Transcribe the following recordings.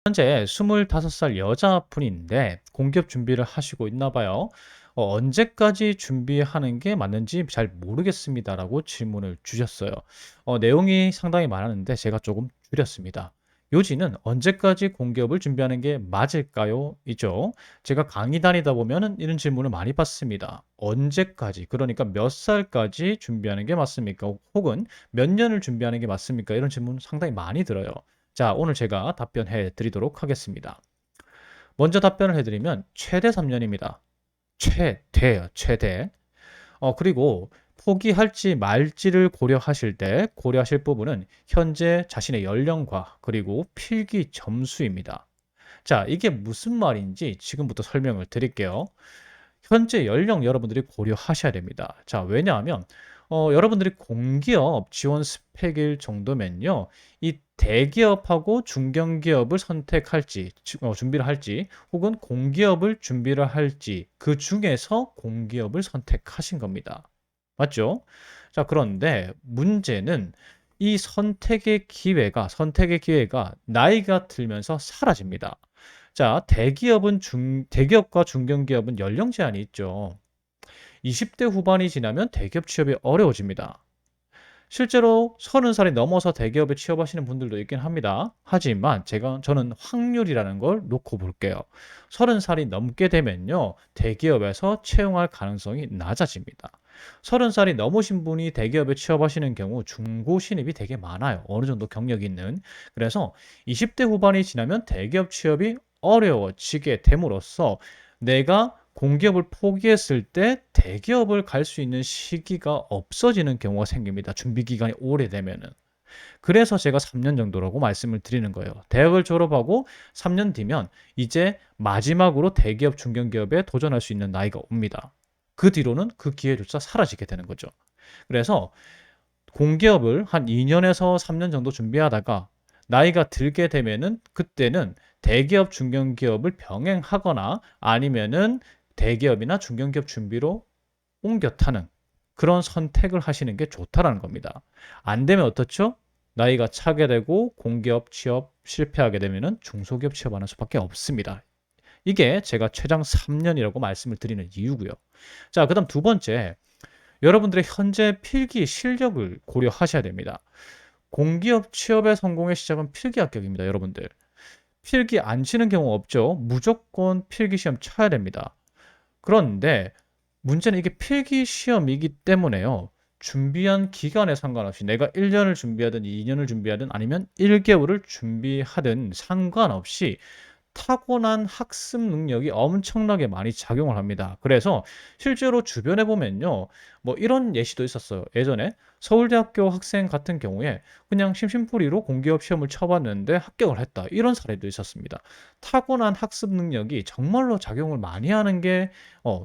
현재 25살 여자분인데 공기업 준비를 하시고 있나 봐요. "언제까지 준비하는 게 맞는지 잘 모르겠습니다."라고 질문을 주셨어요. 내용이 상당히 많았는데 제가 조금 줄였습니다. 요지는 "언제까지 공기업을 준비하는 게 맞을까요?" 이죠. 제가 강의 다니다 보면은 이런 질문을 많이 받습니다. "언제까지, 그러니까 몇 살까지 준비하는 게 맞습니까?" 혹은 "몇 년을 준비하는 게 맞습니까?" 이런 질문 상당히 많이 들어요. 자, 오늘 제가 답변해 드리도록 하겠습니다. 먼저 답변을 해 드리면 최대 3 년입니다. 최대예요, 최대. 그리고 포기할지 말지를 고려하실 때 고려하실 부분은 현재 자신의 연령과 그리고 필기 점수입니다. 자, 이게 무슨 말인지 지금부터 설명을 드릴게요. 현재 연령 여러분들이 고려하셔야 됩니다. 자, 왜냐하면 여러분들이 공기업 지원 스펙일 정도면요, 이 대기업하고 중견기업을 선택할지 준비를 할지 혹은 공기업을 준비를 할지 그중에서 공기업을 선택하신 겁니다. 맞죠? 자, 그런데 문제는 이 선택의 기회가 나이가 들면서 사라집니다. 자, 대기업과 중견기업은 연령 제한이 있죠. 20대 후반이 지나면 대기업 취업이 어려워집니다. 실제로 30살이 넘어서 대기업에 취업하시는 분들도 있긴 합니다. 하지만 저는 확률이라는 걸 놓고 볼게요. 30살이 넘게 되면요, 대기업에서 채용할 가능성이 낮아집니다. 30살이 넘으신 분이 대기업에 취업하시는 경우 중고 신입이 되게 많아요. 어느 정도 경력이 있는. 그래서 20대 후반이 지나면 대기업 취업이 어려워지게 됨으로써 내가 공기업을 포기했을 때 대기업을 갈 수 있는 시기가 없어지는 경우가 생깁니다, 준비 기간이 오래되면은. 그래서 제가 3년 정도라고 말씀을 드리는 거예요. 대학을 졸업하고 3년 뒤면 이제 마지막으로 대기업, 중견기업에 도전할 수 있는 나이가 옵니다. 그 뒤로는 그 기회조차 사라지게 되는 거죠. 그래서 공기업을 한 2 년에서 3년 정도 준비하다가 나이가 들게 되면은 그때는 대기업, 중견기업을 병행하거나 아니면은 대기업이나 중견기업 준비로 옮겨 타는 그런 선택을 하시는 게 좋다라는 겁니다. 안 되면 어떻죠? 나이가 차게 되고 공기업 취업 실패하게 되면은 중소기업 취업하는 수밖에 없습니다. 이게 제가 최장 3 년이라고 말씀을 드리는 이유고요. 자, 그다음 두 번째, 여러분들의 현재 필기 실력을 고려하셔야 됩니다. 공기업 취업의 성공의 시작은 필기 합격입니다, 여러분들. 필기 안 치는 경우 없죠. 무조건 필기 시험 쳐야 됩니다. 그런데 문제는 이게 필기 시험이기 때문에요, 준비한 기간에 상관없이 내가 1 년을 준비하든 2 년을 준비하든 아니면 1 개월을 준비하든 상관없이 타고난 학습 능력이 엄청나게 많이 작용을 합니다. 그래서 실제로 주변에 보면요, 뭐 이런 예시도 있었어요. 예전에 서울대학교 학생 같은 경우에 그냥 심심풀이로 공기업 시험을 쳐봤는데 합격을 했다, 이런 사례도 있었습니다. 타고난 학습 능력이 정말로 작용을 많이 하는 게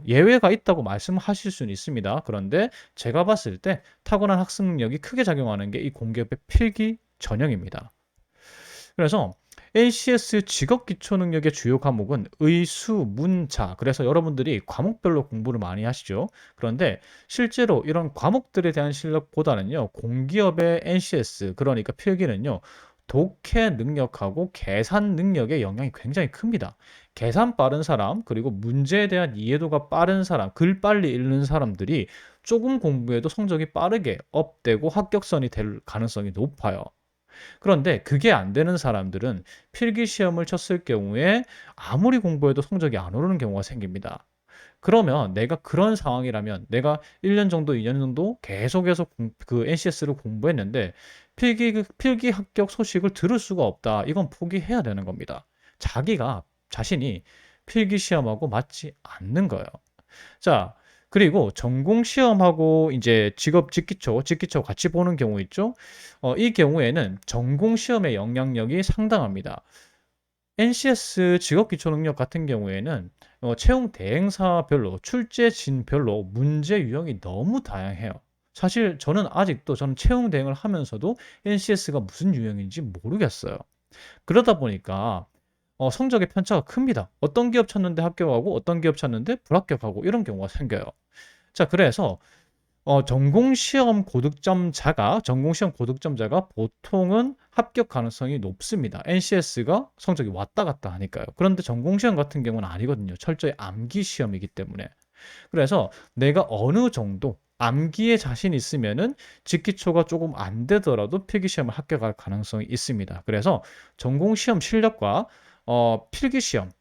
예외가 있다고 말씀하실 수는 있습니다. 그런데 제가 봤을 때 타고난 학습 능력이 크게 작용하는 게 이 공기업의 필기 전형입니다. 그래서 ACS 직업 기초 능력의 주요 과목은 의수, 문자. 그래서 여러분들이 과목별로 공부를 많이 하시죠. 그런데 실제로 이런 과목들에 대한 실력보다는요, 공기업의 NCS, 그러니까 필기는요, 독해 능력하고 계산 능력의 영향이 굉장히 큽니다. 계산 빠른 사람, 그리고 문제에 대한 이해도가 빠른 사람, 글 빨리 읽는 사람들이 조금 공부해도 성적이 빠르게 업되고 합격선이 될 가능성이 높아요. 그런데 그게 안 되는 사람들은 필기 시험을 쳤을 경우에 아무리 공부해도 성적이 안 오르는 경우가 생깁니다. 그러면 내가 그런 상황이라면 내가 1년 정도, 2년 정도 계속해서 그 NCS를 공부했는데 필기 합격 소식을 들을 수가 없다, 이건 포기해야 되는 겁니다. 자신이 필기 시험하고 맞지 않는 거예요. 자, 그리고 전공 시험하고 이제 직업 직기초 같이 보는 경우 있죠? 이 경우에는 전공 시험의 영향력이 상당합니다. NCS 직업 기초 능력 같은 경우에는 채용 대행사별로, 출제진별로 문제 유형이 너무 다양해요. 사실 저는 채용 대행을 하면서도 NCS가 무슨 유형인지 모르겠어요. 그러다 보니까 성적의 편차가 큽니다. 어떤 기업 쳤는데 합격하고 어떤 기업 쳤는데 불합격하고 이런 경우가 생겨요. 자, 그래서 전공 시험 고득점자가 보통은 합격 가능성이 높습니다. NCS가 성적이 왔다 갔다 하니까요. 그런데 전공 시험 같은 경우는 아니거든요. 철저히 암기 시험이기 때문에. 그래서 내가 어느 정도 암기에 자신 있으면은 직기초가 조금 안 되더라도 필기시험을 합격할 가능성이 있습니다. 그래서 전공시험 실력과 필기시험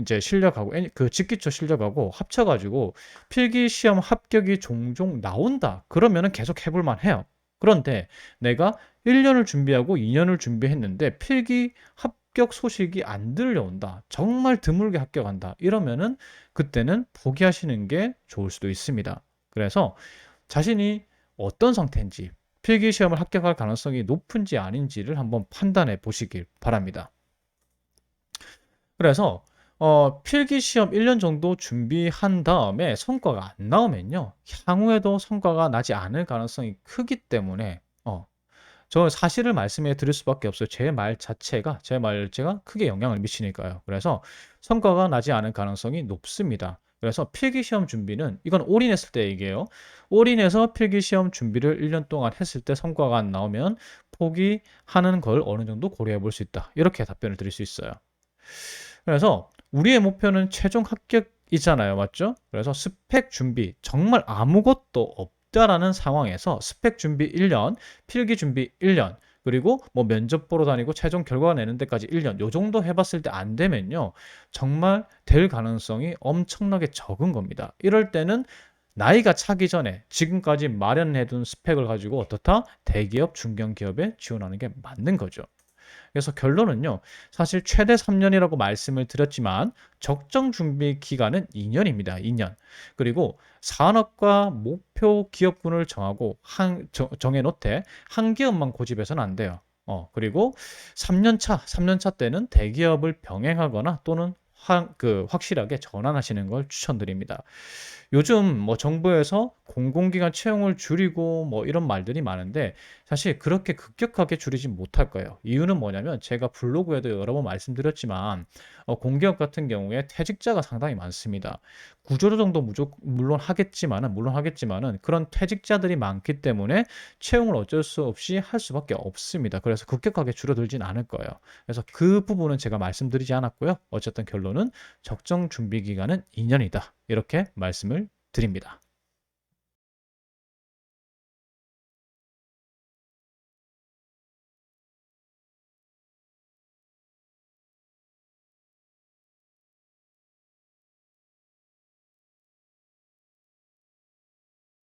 이제 실력하고 그 직기초 실력하고 합쳐가지고 필기시험 합격이 종종 나온다. 그러면은 계속 해볼 만해요. 그런데 내가 1년을 준비하고 2년을 준비했는데 필기 합격 소식이 안 들려온다. 정말 드물게 합격한다. 이러면은 그때는 포기하시는 게 좋을 수도 있습니다. 그래서 자신이 어떤 상태인지, 필기 시험을 합격할 가능성이 높은지 아닌지를 한번 판단해 보시길 바랍니다. 그래서 필기 시험 1년 정도 준비한 다음에 성과가 안 나오면요. 향후에도 성과가 나지 않을 가능성이 크기 때문에 저 사실을 말씀해 드릴 수밖에 없어요. 제 말제가 크게 영향을 미치니까요. 그래서 성과가 나지 않을 가능성이 높습니다. 그래서 필기시험 준비는 이건 올인했을 때 얘기해요. 올인해서 필기시험 준비를 1년 동안 했을 때 성과가 안 나오면 포기하는 걸 어느 정도 고려해 볼 수 있다. 이렇게 답변을 드릴 수 있어요. 그래서 우리의 목표는 최종 합격이잖아요. 맞죠? 그래서 스펙 준비, 정말 아무것도 없다라는 상황에서 스펙 준비 1년, 필기 준비 1년, 그리고 뭐 면접 보러 다니고 최종 결과 내는 데까지 1년, 요 정도 해봤을 때 안 되면요. 정말 될 가능성이 엄청나게 적은 겁니다. 이럴 때는 나이가 차기 전에 지금까지 마련해둔 스펙을 가지고 어떻다? 대기업, 중견기업에 지원하는 게 맞는 거죠. 그래서 결론은요. 사실 최대 3년이라고 말씀을 드렸지만 적정 준비 기간은 2년입니다. 2년. 그리고 산업과 목표 기업군을 정하고 정해놓되 한 기업만 고집해서는 안 돼요. 그리고 3년 차 때는 대기업을 병행하거나 또는 확실하게 전환하시는 걸 추천드립니다. 요즘 뭐 정부에서 공공기관 채용을 줄이고 뭐 이런 말들이 많은데 사실 그렇게 급격하게 줄이진 못할 거예요. 이유는 뭐냐면 제가 블로그에도 여러 번 말씀드렸지만 공기업 같은 경우에 퇴직자가 상당히 많습니다. 구조조정도 물론 하겠지만은 그런 퇴직자들이 많기 때문에 채용을 어쩔 수 없이 할 수밖에 없습니다. 그래서 급격하게 줄어들진 않을 거예요. 그래서 그 부분은 제가 말씀드리지 않았고요. 어쨌든 결론은 적정 준비 기간은 2년이다. 이렇게 말씀을 드립니다.